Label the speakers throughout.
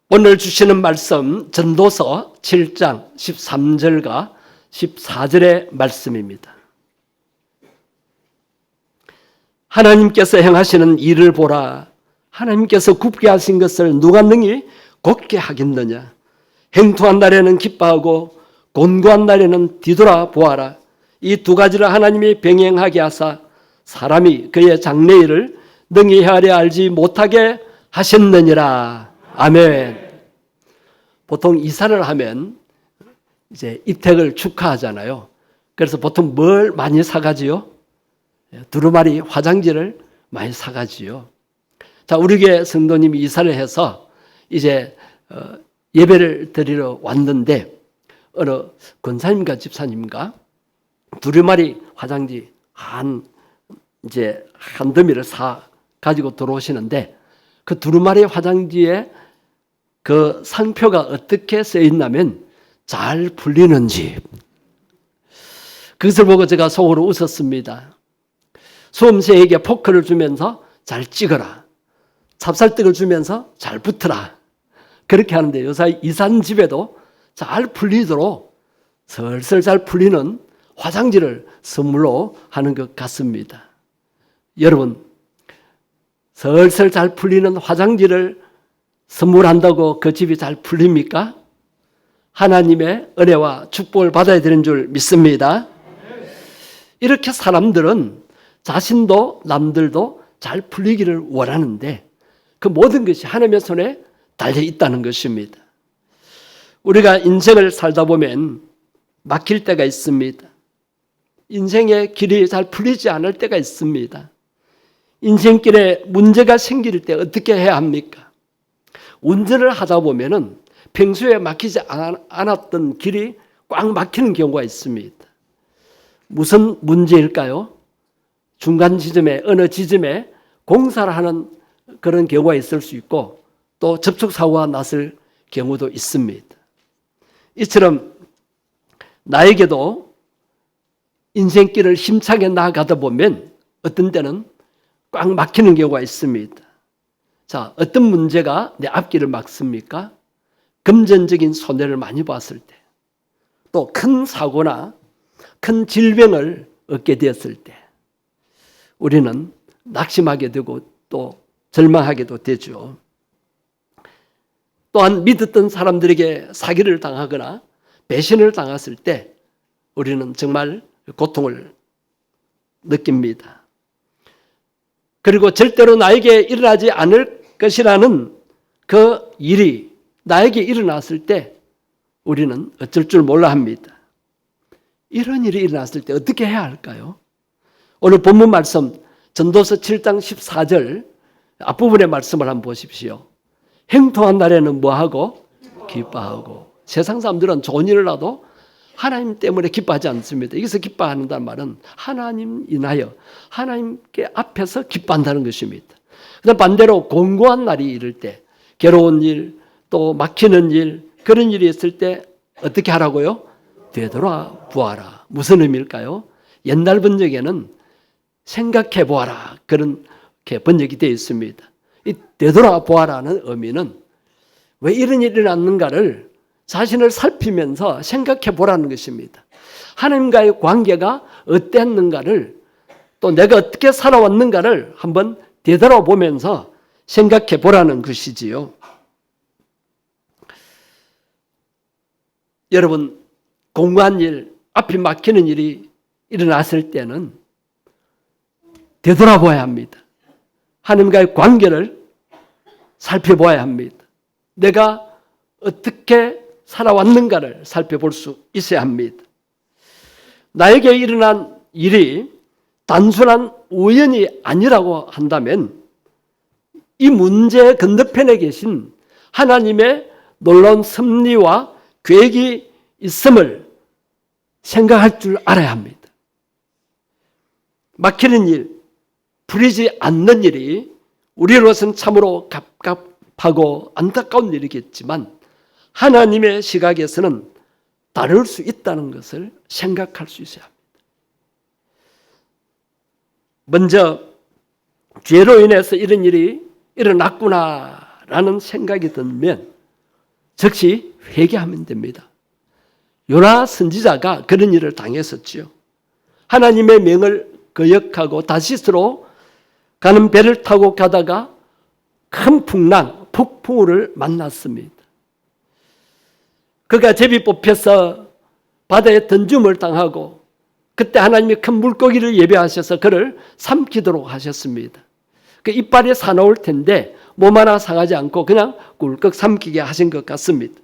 Speaker 1: 오늘 주시는 말씀 전도서 7장 13절과 14절의 말씀입니다. 하나님께서 행하시는 일을 보라. 하나님께서 굽게 하신 것을 누가 능히 곧게 하겠느냐. 행투한 날에는 기뻐하고 곤고한 날에는 뒤돌아 보아라. 이 두 가지를 하나님이 병행하게 하사 사람이 그의 장래일을 능히 헤아려 알지 못하게 하셨느니라. 아멘. 보통 이사를 하면 이제 입택을 축하하잖아요. 그래서 보통 뭘 많이 사가지요? 두루마리 화장지를 많이 사가지요. 자, 우리 교회 성도님이 이사를 해서 이제 예배를 드리러 왔는데 어느 권사님과 집사님과 두루마리 화장지 한 더미를 사 가지고 들어오시는데 그 두루마리 화장지에 그 상표가 어떻게 쓰여 있냐면 잘 풀리는 집. 그것을 보고 제가 속으로 웃었습니다. 수험생에게 포크를 주면서 잘 찍어라. 찹쌀떡을 주면서 잘 붙어라. 그렇게 하는데 요새 이산 집에도 잘 풀리도록 슬슬 잘 풀리는 화장지를 선물로 하는 것 같습니다. 여러분, 슬슬 잘 풀리는 화장지를 선물한다고 그 집이 잘 풀립니까? 하나님의 은혜와 축복을 받아야 되는 줄 믿습니다. 이렇게 사람들은 자신도 남들도 잘 풀리기를 원하는데 그 모든 것이 하나님의 손에 달려 있다는 것입니다. 우리가 인생을 살다 보면 막힐 때가 있습니다. 인생의 길이 잘 풀리지 않을 때가 있습니다. 인생길에 문제가 생길 때 어떻게 해야 합니까? 운전을 하다 보면은 평소에 막히지 않았던 길이 꽉 막히는 경우가 있습니다. 무슨 문제일까요? 중간 지점에 어느 지점에 공사를 하는 그런 경우가 있을 수 있고 또 접촉사고가 났을 경우도 있습니다. 이처럼 나에게도 인생길을 힘차게 나아가다 보면 어떤 때는 꽉 막히는 경우가 있습니다. 자, 어떤 문제가 내 앞길을 막습니까? 금전적인 손해를 많이 봤을 때, 또 큰 사고나 큰 질병을 얻게 되었을 때 우리는 낙심하게 되고 또 절망하게도 되죠. 또한 믿었던 사람들에게 사기를 당하거나 배신을 당했을 때 우리는 정말 고통을 느낍니다. 그리고 절대로 나에게 일어나지 않을 것이라는 그 일이 나에게 일어났을 때 우리는 어쩔 줄 몰라 합니다. 이런 일이 일어났을 때 어떻게 해야 할까요? 오늘 본문 말씀 전도서 7장 14절 앞부분의 말씀을 한번 보십시오. 행통한 날에는 뭐하고? 기뻐하고. 세상 사람들은 좋은 일을 하도 하나님 때문에 기뻐하지 않습니다. 여기서 기뻐한다는 말은 하나님 인하여 하나님께 앞에서 기뻐한다는 것입니다. 그다음 반대로 곤고한 날이 이를 때 괴로운 일, 또 막히는 일, 그런 일이 있을 때 어떻게 하라고요? 되돌아 보아라. 무슨 의미일까요? 옛날 번역에는 생각해 보아라. 그렇게 번역이 되어 있습니다. 이 되돌아 보아라는 의미는 왜 이런 일이 일어났는가를 자신을 살피면서 생각해 보라는 것입니다. 하나님과의 관계가 어땠는가를 또 내가 어떻게 살아왔는가를 한번 되돌아보면서 생각해 보라는 것이지요. 여러분, 공고한 일, 앞이 막히는 일이 일어났을 때는 되돌아봐야 합니다. 하나님과의 관계를 살펴봐야 합니다. 내가 어떻게 살아왔는가를 살펴볼 수 있어야 합니다. 나에게 일어난 일이 단순한 우연이 아니라고 한다면 이 문제의 건너편에 계신 하나님의 놀라운 섭리와 계획이 있음을 생각할 줄 알아야 합니다. 막히는 일, 풀리지 않는 일이 우리로서는 참으로 갑갑하고 안타까운 일이겠지만 하나님의 시각에서는 다를 수 있다는 것을 생각할 수 있어야 합니다. 먼저 죄로 인해서 이런 일이 일어났구나라는 생각이 들면 즉시 회개하면 됩니다. 요나 선지자가 그런 일을 당했었지요. 하나님의 명을 거역하고 다시스로 가는 배를 타고 가다가 큰 풍랑, 폭풍우를 만났습니다. 그가 제비 뽑혀서 바다에 던짐을 당하고 그때 하나님이 큰 물고기를 예배하셔서 그를 삼키도록 하셨습니다. 그 이빨이 사나울 텐데 몸 하나 상하지 않고 그냥 꿀꺽 삼키게 하신 것 같습니다.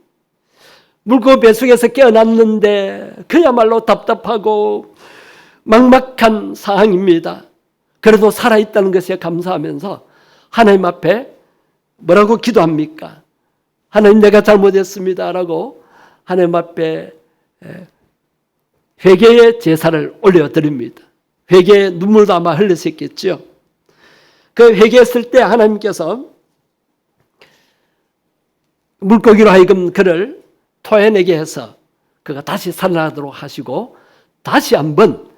Speaker 1: 물고기 뱃속에서 깨어났는데 그야말로 답답하고 막막한 상황입니다. 그래도 살아있다는 것에 감사하면서 하나님 앞에 뭐라고 기도합니까? 하나님, 내가 잘못했습니다 라고 하나님 앞에 회개의 제사를 올려드립니다. 회개에 눈물도 아마 흘렸었겠죠. 그 회개했을 때 하나님께서 물고기로 하여금 그를 토해내게 해서 그가 다시 살아나도록 하시고 다시 한번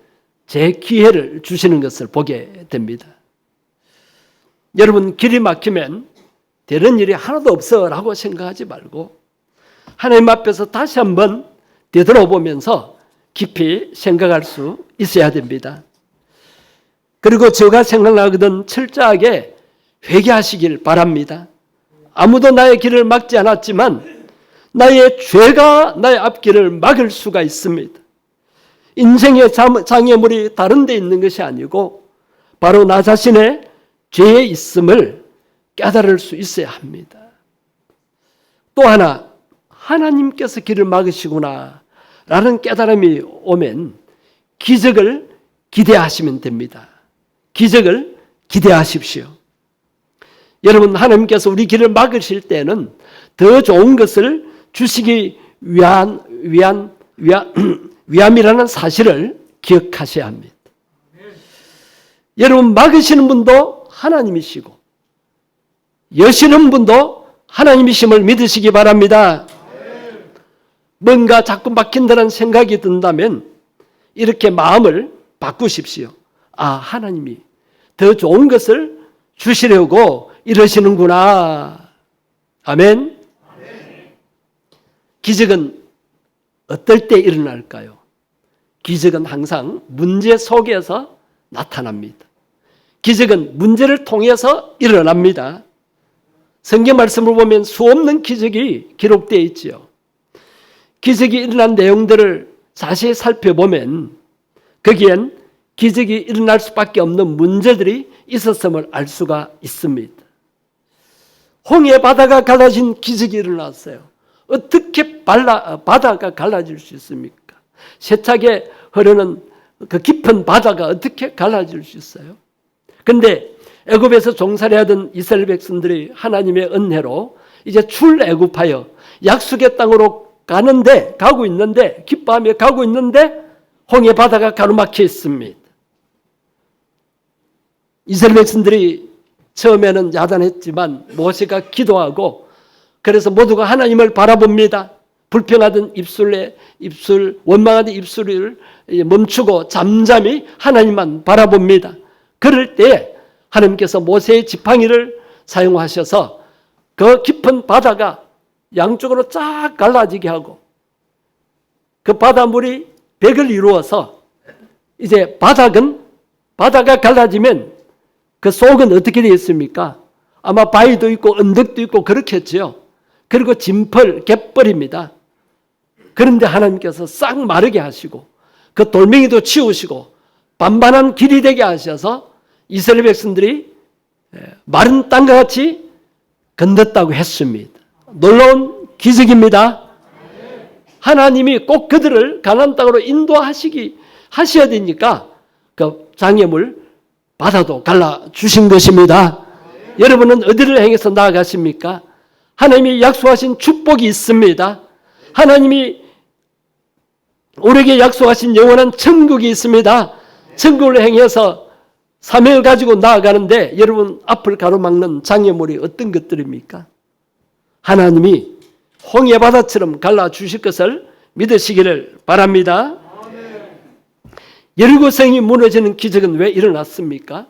Speaker 1: 재기회를 주시는 것을 보게 됩니다. 여러분, 길이 막히면 되는 일이 하나도 없어 라고 생각하지 말고 하나님 앞에서 다시 한번 되돌아보면서 깊이 생각할 수 있어야 됩니다. 그리고 제가 생각나거든 철저하게 회개하시길 바랍니다. 아무도 나의 길을 막지 않았지만 나의 죄가 나의 앞길을 막을 수가 있습니다. 인생의 장애물이 다른 데 있는 것이 아니고 바로 나 자신의 죄에 있음을 깨달을 수 있어야 합니다. 또 하나, 하나님께서 길을 막으시구나 라는 깨달음이 오면 기적을 기대하시면 됩니다. 기적을 기대하십시오. 여러분, 하나님께서 우리 길을 막으실 때는 더 좋은 것을 주시기 위함이라는 사실을 기억하셔야 합니다. 여러분, 막으시는 분도 하나님이시고 여시는 분도 하나님이심을 믿으시기 바랍니다. 뭔가 자꾸 막힌다는 생각이 든다면 이렇게 마음을 바꾸십시오. 아, 하나님이 더 좋은 것을 주시려고 이러시는구나. 아멘. 기적은 어떨 때 일어날까요? 기적은 항상 문제 속에서 나타납니다. 기적은 문제를 통해서 일어납니다. 성경 말씀을 보면 수없는 기적이 기록되어 있지요. 기적이 일어난 내용들을 자세히 살펴보면 거기엔 기적이 일어날 수밖에 없는 문제들이 있었음을 알 수가 있습니다. 홍해 바다가 갈라진 기적이 일어났어요. 어떻게 바다가 갈라질 수 있습니까? 세차게 흐르는 그 깊은 바다가 어떻게 갈라질 수 있어요? 그런데 애굽에서 종살이 하던 이스라엘 백성들이 하나님의 은혜로 이제 출애굽하여 약속의 땅으로 가고 있는데 기뻐하며 가고 있는데 홍해 바다가 가로막혀 있습니다. 이스라엘 백성들이 처음에는 야단했지만 모세가 기도하고 그래서 모두가 하나님을 바라봅니다. 불평하던 원망하던 입술을 멈추고 잠잠히 하나님만 바라봅니다. 그럴 때 하나님께서 모세의 지팡이를 사용하셔서 그 깊은 바다가 양쪽으로 쫙 갈라지게 하고 그 바닷물이 백을 이루어서 이제 바다가 갈라지면 그 속은 어떻게 되어 있습니까? 아마 바위도 있고 언덕도 있고 그렇겠죠. 그리고 진펄, 갯벌입니다. 그런데 하나님께서 싹 마르게 하시고 그 돌멩이도 치우시고 반반한 길이 되게 하셔서 이스라엘 백성들이 마른 땅과 같이 건넜다고 했습니다. 놀라운 기적입니다. 하나님이 꼭 그들을 가나안 땅으로 인도하셔야 되니까 그 장애물 바다도 갈라주신 것입니다. 여러분은 어디를 향해서 나아가십니까? 하나님이 약속하신 축복이 있습니다. 하나님이 우리에게 약속하신 영원한 천국이 있습니다. 천국을 향해서 사명을 가지고 나아가는데 여러분 앞을 가로막는 장애물이 어떤 것들입니까? 하나님이 홍해바다처럼 갈라주실 것을 믿으시기를 바랍니다. 여리고성이 무너지는 기적은 왜 일어났습니까?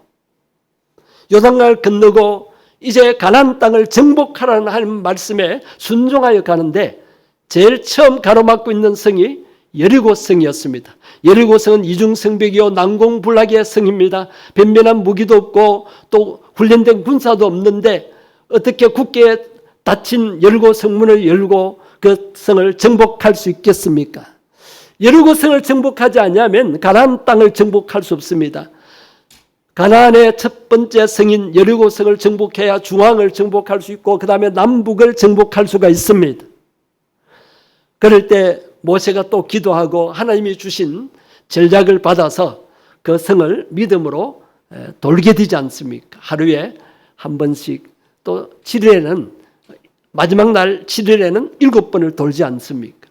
Speaker 1: 요단강을 건너고 이제 가나안 땅을 정복하라는 하나님 말씀에 순종하여 가는데 제일 처음 가로막고 있는 성이 여리고 성이었습니다. 여리고 성은 이중성벽이요 난공불락의 성입니다. 변변한 무기도 없고 또 훈련된 군사도 없는데 어떻게 굳게 닫힌 여리고 성문을 열고 그 성을 정복할 수 있겠습니까? 여리고 성을 정복하지 않으면 가나안 땅을 정복할 수 없습니다. 가나안의 첫 번째 성인 여리고 성을 정복해야 중앙을 정복할 수 있고 그 다음에 남북을 정복할 수가 있습니다. 그럴 때 모세가 또 기도하고 하나님이 주신 전략을 받아서 그 성을 믿음으로 돌게 되지 않습니까? 하루에 한 번씩 또 7일에는 마지막 날 7일에는 7번을 돌지 않습니까?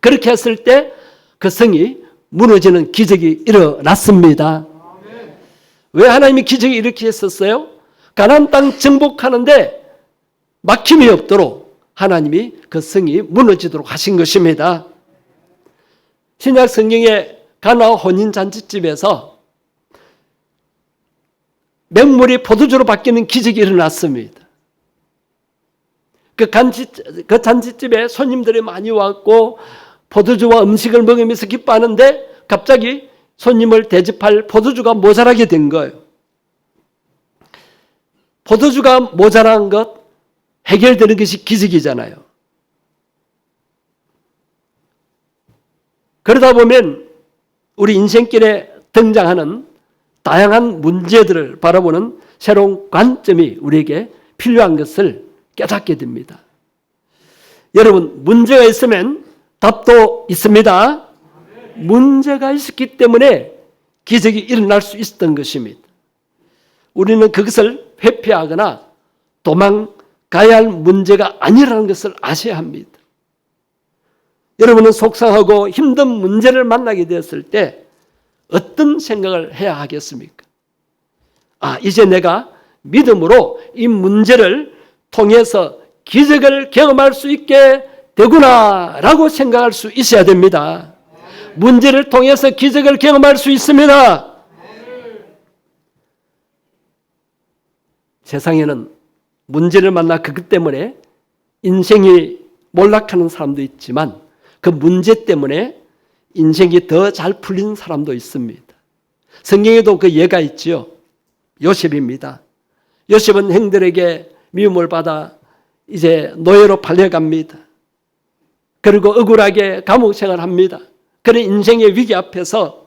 Speaker 1: 그렇게 했을 때 그 성이 무너지는 기적이 일어났습니다. 왜 하나님이 기적이 이렇게 했었어요? 가나안 땅 정복하는데 막힘이 없도록 하나님이 그 성이 무너지도록 하신 것입니다. 신약 성경의 가나 혼인잔치집에서 맹물이 포도주로 바뀌는 기적이 일어났습니다. 그 잔치집에 손님들이 많이 왔고 포도주와 음식을 먹으면서 기뻐하는데 갑자기 손님을 대접할 포도주가 모자라게 된 거예요. 포도주가 모자란 것 해결되는 것이 기적이잖아요. 그러다 보면 우리 인생길에 등장하는 다양한 문제들을 바라보는 새로운 관점이 우리에게 필요한 것을 깨닫게 됩니다. 여러분, 문제가 있으면 답도 있습니다. 문제가 있었기 때문에 기적이 일어날 수 있었던 것입니다. 우리는 그것을 회피하거나 도망가야 할 문제가 아니라는 것을 아셔야 합니다. 여러분은 속상하고 힘든 문제를 만나게 되었을 때 어떤 생각을 해야 하겠습니까? 이제 내가 믿음으로 이 문제를 통해서 기적을 경험할 수 있게 되구나라고 생각할 수 있어야 됩니다. 문제를 통해서 기적을 경험할 수 있습니다. 세상에는 문제를 만나 그것 때문에 인생이 몰락하는 사람도 있지만 그 문제 때문에 인생이 더 잘 풀리는 사람도 있습니다. 성경에도 그 예가 있죠. 요셉입니다. 요셉은 형들에게 미움을 받아 이제 노예로 팔려갑니다. 그리고 억울하게 감옥 생활합니다. 그런 인생의 위기 앞에서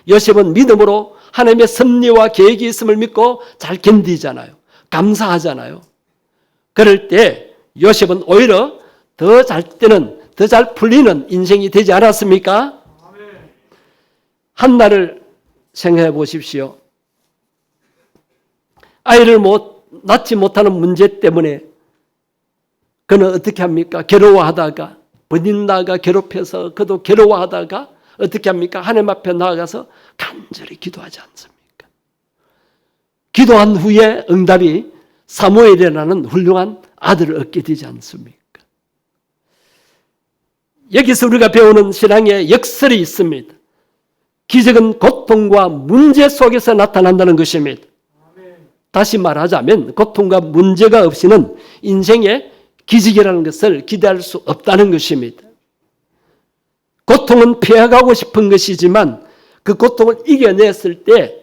Speaker 1: 요셉은 믿음으로 하나님의 섭리와 계획이 있음을 믿고 잘 견디잖아요. 감사하잖아요. 그럴 때 요셉은 오히려 더 잘 때는 더 잘 풀리는 인생이 되지 않았습니까? 한나를 생각해 보십시오. 아이를 낳지 못하는 문제 때문에 그는 어떻게 합니까? 괴로워하다가 버린다가 괴롭혀서 그도 괴로워하다가 어떻게 합니까? 하나님 앞에 나아가서 간절히 기도하지 않습니까? 기도한 후에 응답이 사무엘이라는 훌륭한 아들을 얻게 되지 않습니까? 여기서 우리가 배우는 신앙의 역설이 있습니다. 기적은 고통과 문제 속에서 나타난다는 것입니다. 다시 말하자면 고통과 문제가 없이는 인생에 기적이라는 것을 기대할 수 없다는 것입니다. 고통은 피해가고 싶은 것이지만 그 고통을 이겨냈을 때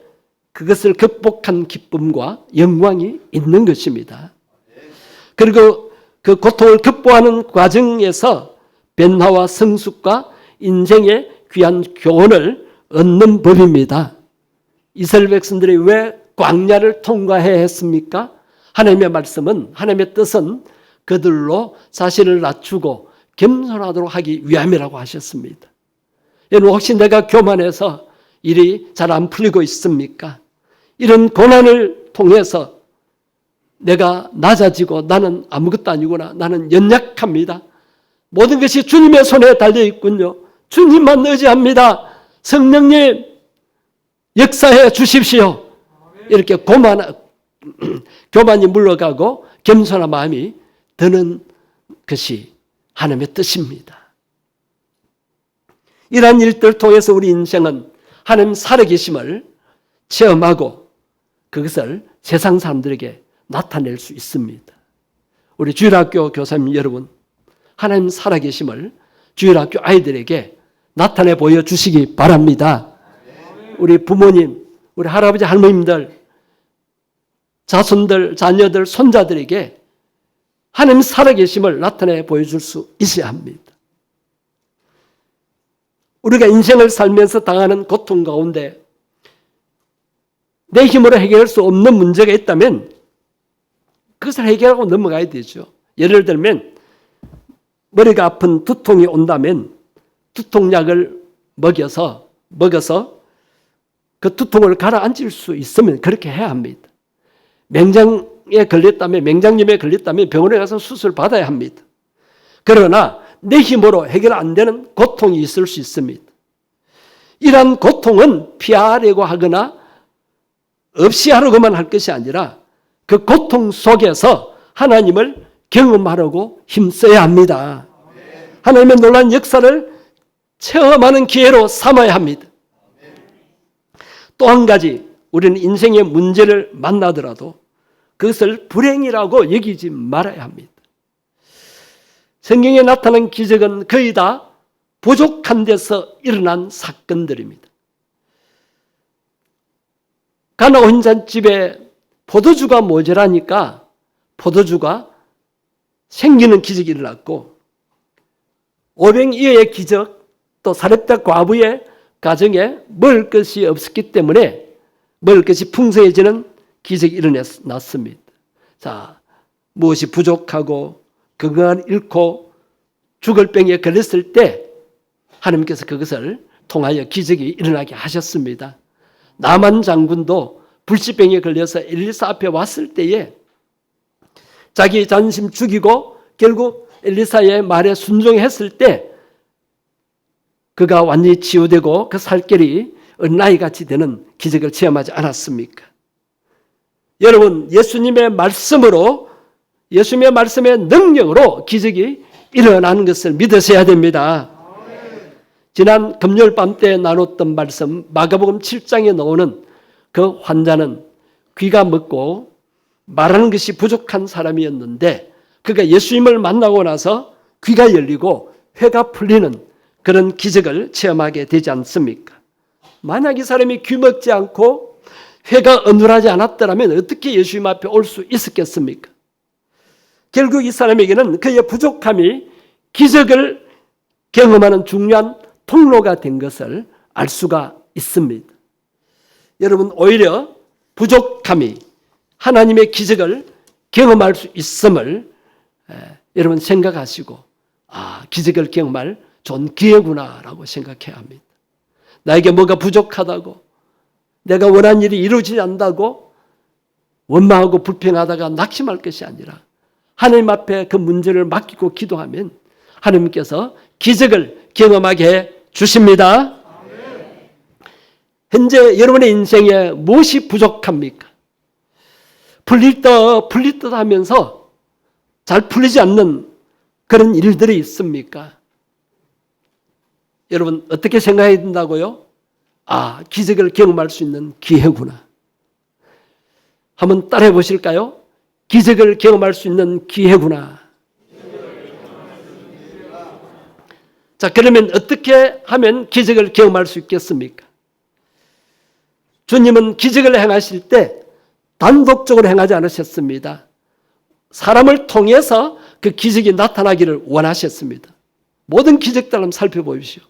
Speaker 1: 그것을 극복한 기쁨과 영광이 있는 것입니다. 그리고 그 고통을 극복하는 과정에서 변화와 성숙과 인생의 귀한 교훈을 얻는 법입니다. 이스라엘 백성들이 왜 광야를 통과해야 했습니까? 하나님의 말씀은, 하나님의 뜻은 그들로 자신을 낮추고 겸손하도록 하기 위함이라고 하셨습니다. 여러분, 혹시 내가 교만해서 일이 잘 안 풀리고 있습니까? 이런 고난을 통해서 내가 낮아지고 나는 아무것도 아니구나, 나는 연약합니다, 모든 것이 주님의 손에 달려 있군요, 주님만 의지합니다, 성령님 역사해 주십시오, 이렇게 교만이 물러가고 겸손한 마음이 드는 것이 하나님의 뜻입니다. 이러한 일들을 통해서 우리 인생은 하나님 살아계심을 체험하고 그것을 세상 사람들에게 나타낼 수 있습니다. 우리 주일학교 교사님 여러분, 하나님 살아계심을 주일학교 아이들에게 나타내 보여주시기 바랍니다. 우리 부모님, 우리 할아버지 할머님들, 자손들, 자녀들, 손자들에게 하나님 살아계심을 나타내 보여줄 수 있어야 합니다. 우리가 인생을 살면서 당하는 고통 가운데 내 힘으로 해결할 수 없는 문제가 있다면 그것을 해결하고 넘어가야 되죠. 예를 들면 머리가 아픈 두통이 온다면 두통약을 먹여서 그 두통을 가라앉힐 수 있으면 그렇게 해야 합니다. 맹장염에 걸렸다면 병원에 가서 수술 받아야 합니다. 그러나 내 힘으로 해결 안 되는 고통이 있을 수 있습니다. 이러한 고통은 피하려고 하거나 없이 하려고만 할 것이 아니라 그 고통 속에서 하나님을 경험하려고 힘써야 합니다. 하나님의 놀라운 역사를 체험하는 기회로 삼아야 합니다. 또 한 가지, 우리는 인생의 문제를 만나더라도 그것을 불행이라고 여기지 말아야 합니다. 성경에 나타난 기적은 거의 다 부족한 데서 일어난 사건들입니다. 가나 혼잣집에 포도주가 모자라니까 포도주가 생기는 기적이 일어났고, 오병이어의 기적, 또 사렙다 과부의 가정에 먹을 것이 없었기 때문에 먹을 것이 풍성해지는 기적이 일어났습니다. 자, 무엇이 부족하고 건강을 잃고 죽을 병에 걸렸을 때 하나님께서 그것을 통하여 기적이 일어나게 하셨습니다. 나만 장군도 불치병에 걸려서 엘리사 앞에 왔을 때에 자기 자존심 죽이고 결국 엘리사의 말에 순종했을 때 그가 완전히 치유되고 그 살결이 어린아이같이 되는 기적을 체험하지 않았습니까? 여러분, 예수님의 말씀으로, 예수님의 말씀의 능력으로 기적이 일어나는 것을 믿으셔야 됩니다. 지난 금요일 밤 때 나눴던 말씀, 마가복음 7장에 나오는 그 환자는 귀가 먹고 말하는 것이 부족한 사람이었는데 그가 예수님을 만나고 나서 귀가 열리고 회가 풀리는 그런 기적을 체험하게 되지 않습니까? 만약 이 사람이 귀 먹지 않고 회가 어눌하지 않았더라면 어떻게 예수님 앞에 올 수 있었겠습니까? 결국 이 사람에게는 그의 부족함이 기적을 경험하는 중요한 통로가 된 것을 알 수가 있습니다. 여러분, 오히려 부족함이 하나님의 기적을 경험할 수 있음을 여러분 생각하시고, 기적을 경험할 좋은 기회구나라고 생각해야 합니다. 나에게 뭐가 부족하다고, 내가 원하는 일이 이루어지지 않는다고 원망하고 불평하다가 낙심할 것이 아니라 하나님 앞에 그 문제를 맡기고 기도하면 하나님께서 기적을 경험하게 해 주십니다. 현재 여러분의 인생에 무엇이 부족합니까? 풀릴 듯 하면서 잘 풀리지 않는 그런 일들이 있습니까? 여러분, 어떻게 생각해야 된다고요? 기적을 경험할 수 있는 기회구나. 한번 따라해 보실까요? 기적을 경험할 수 있는 기회구나. 자, 그러면 어떻게 하면 기적을 경험할 수 있겠습니까? 주님은 기적을 행하실 때 단독적으로 행하지 않으셨습니다. 사람을 통해서 그 기적이 나타나기를 원하셨습니다. 모든 기적들 한번 살펴보십시오.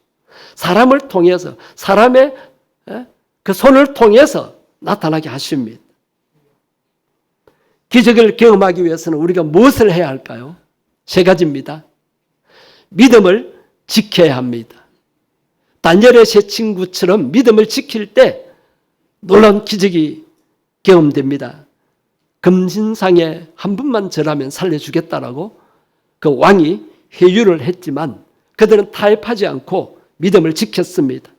Speaker 1: 사람을 통해서, 사람의 그 손을 통해서 나타나게 하십니다. 기적을 경험하기 위해서는 우리가 무엇을 해야 할까요? 세 가지입니다. 믿음을 지켜야 합니다. 다니엘의 세 친구처럼 믿음을 지킬 때 놀라운 기적이 경험됩니다. 금신상에 한 분만 절하면 살려주겠다라고 그 왕이 회유를 했지만 그들은 타협하지 않고 믿음을 지켰습니다.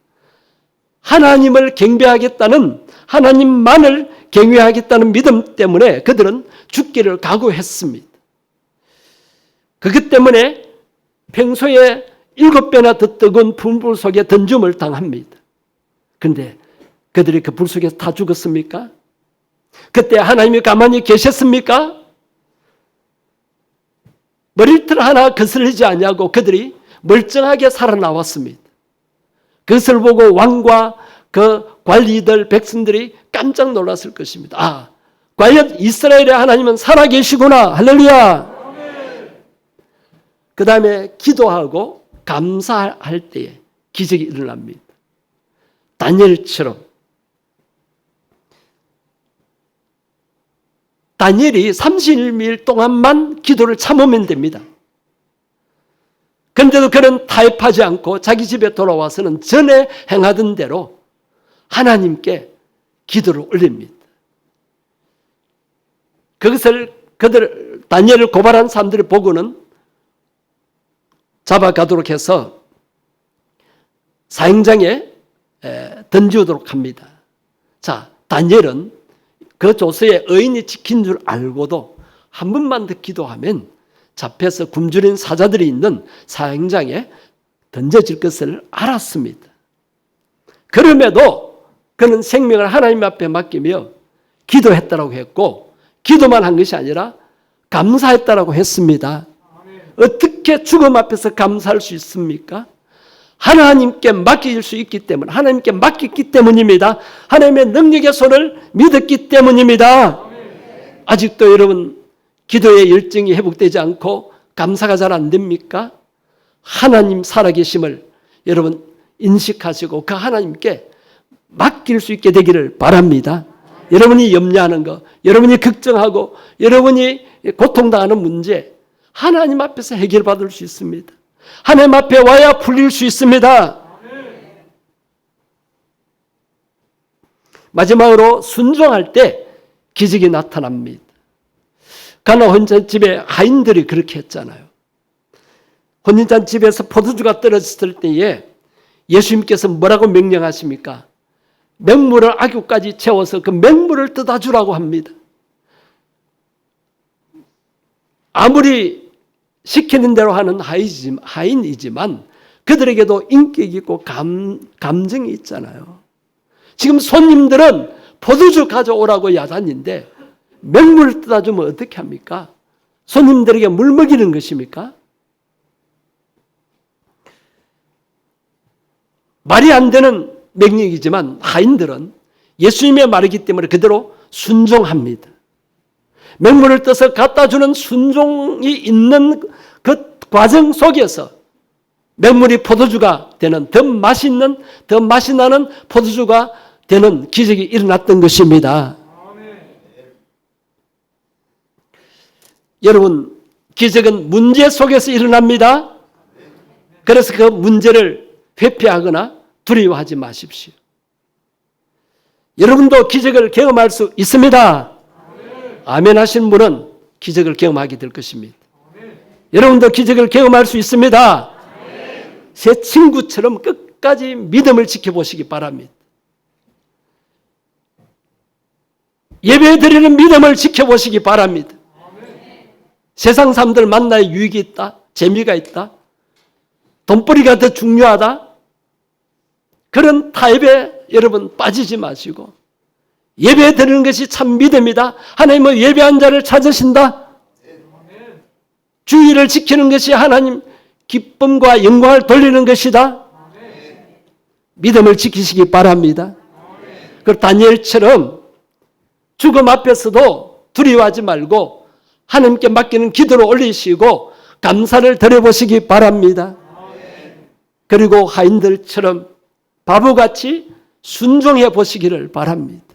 Speaker 1: 하나님을 경배하겠다는, 하나님만을 경외하겠다는 믿음 때문에 그들은 죽기를 각오했습니다. 그것 때문에 평소에 7배나 더 뜨거운 불 속에 던짐을 당합니다. 그런데 그들이 그 불 속에서 다 죽었습니까? 그때 하나님이 가만히 계셨습니까? 머리털 하나 거슬리지 아니하고 그들이 멀쩡하게 살아나왔습니다. 그것을 보고 왕과 그 관리들, 백성들이 깜짝 놀랐을 것입니다. 아, 과연 이스라엘의 하나님은 살아계시구나. 할렐루야. 그 다음에 기도하고 감사할 때에 기적이 일어납니다. 다니엘처럼. 다니엘이 30일 동안만 기도를 참으면 됩니다. 그런데도 그는 타협하지 않고 자기 집에 돌아와서는 전에 행하던 대로 하나님께 기도를 올립니다. 그것을 다니엘을 고발한 사람들이 보고는 잡아가도록 해서 사형장에 던지도록 합니다. 자, 다니엘은 그 조서에 의인이 지킨 줄 알고도 한 번만 더 기도하면 잡혀서 굶주린 사자들이 있는 사형장에 던져질 것을 알았습니다. 그럼에도 그는 생명을 하나님 앞에 맡기며 기도했다라고 했고, 기도만 한 것이 아니라 감사했다라고 했습니다. 어떻게 죽음 앞에서 감사할 수 있습니까? 하나님께 맡길 수 있기 때문, 하나님께 맡겼기 때문입니다. 하나님의 능력의 손을 믿었기 때문입니다. 아직도 여러분 기도의 열정이 회복되지 않고 감사가 잘 안 됩니까? 하나님 살아계심을 여러분 인식하시고 그 하나님께 맡길 수 있게 되기를 바랍니다. 여러분이 염려하는 것, 여러분이 걱정하고 여러분이 고통당하는 문제, 하나님 앞에서 해결받을 수 있습니다. 하나님 앞에 와야 풀릴 수 있습니다. 마지막으로 순종할 때 기적이 나타납니다. 가나 혼인잔치집에 하인들이 그렇게 했잖아요. 혼인잔치집에서 포도주가 떨어졌을 때에 예수님께서 뭐라고 명령하십니까? 맹물을 아귀까지 채워서 그 맹물을 떠다 주라고 합니다. 아무리 시키는 대로 하는 하인이지만 그들에게도 인격이 있고 감정이 있잖아요. 지금 손님들은 포도주 가져오라고 야단인데 맹물을 떠다 주면 어떻게 합니까? 손님들에게 물 먹이는 것입니까? 말이 안 되는 명령이지만 하인들은 예수님의 말이기 때문에 그대로 순종합니다. 맹물을 떠서 갖다 주는 순종이 있는 그 과정 속에서 맹물이 포도주가 되는 더 맛있는, 더 맛이 나는 포도주가 되는 기적이 일어났던 것입니다. 여러분, 기적은 문제 속에서 일어납니다. 그래서 그 문제를 회피하거나 두려워하지 마십시오. 여러분도 기적을 경험할 수 있습니다. 아멘 하신 분은 기적을 경험하게 될 것입니다. 여러분도 기적을 경험할 수 있습니다. 제 친구처럼 끝까지 믿음을 지켜보시기 바랍니다. 예배 드리는 믿음을 지켜보시기 바랍니다. 세상 사람들 만나야 유익이 있다, 재미가 있다, 돈벌이가 더 중요하다, 그런 타입에 여러분 빠지지 마시고 예배 드리는 것이 참 믿음이다. 하나님은 예배한 자를 찾으신다. 주의를 지키는 것이 하나님 기쁨과 영광을 돌리는 것이다. 믿음을 지키시기 바랍니다. 그 다니엘처럼 죽음 앞에서도 두려워하지 말고 하나님께 맡기는 기도를 올리시고 감사를 드려보시기 바랍니다. 그리고 하인들처럼 바보같이 순종해 보시기를 바랍니다.